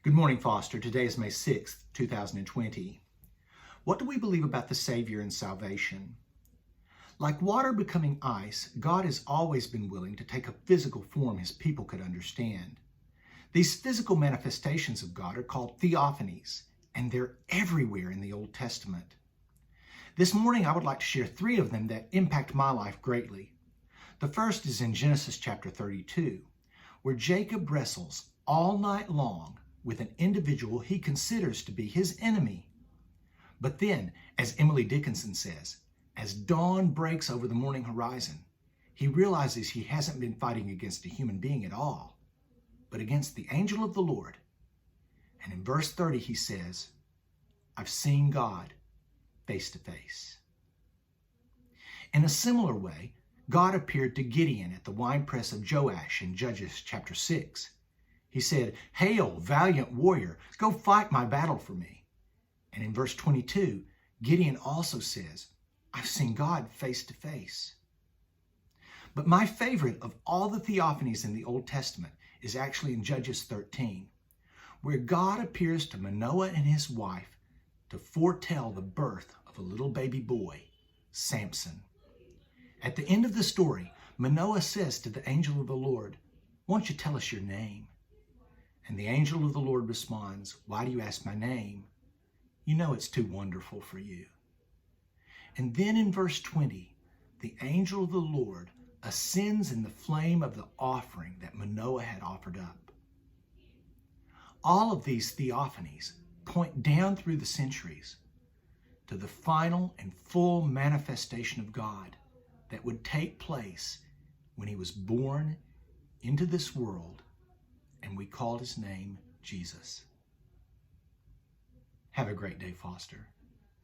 Good morning, Foster. Today is May 6th, 2020. What do we believe about the Savior and salvation? Like water becoming ice, God has always been willing to take a physical form his people could understand. These physical manifestations of God are called theophanies, and they're everywhere in the Old Testament. This morning, I would like to share 3 of them that impact my life greatly. The first is in Genesis chapter 32, where Jacob wrestles all night long with an individual he considers to be his enemy. But then, as Emily Dickinson says, as dawn breaks over the morning horizon, he realizes he hasn't been fighting against a human being at all, but against the angel of the Lord. And in verse 30, he says, "I've seen God face to face." In a similar way, God appeared to Gideon at the winepress of Joash in Judges chapter 6. He said, "Hail, valiant warrior, go fight my battle for me." And in verse 22, Gideon also says, "I've seen God face to face." But my favorite of all the theophanies in the Old Testament is actually in Judges 13, where God appears to Manoah and his wife to foretell the birth of a little baby boy, Samson. At the end of the story, Manoah says to the angel of the Lord, "Won't you tell us your name?" And the angel of the Lord responds, "Why do you ask my name? You know it's too wonderful for you." And then in verse 20, the angel of the Lord ascends in the flame of the offering that Manoah had offered up. All of these theophanies point down through the centuries to the final and full manifestation of God that would take place when he was born into this world, and we called his name Jesus. Have a great day, Foster.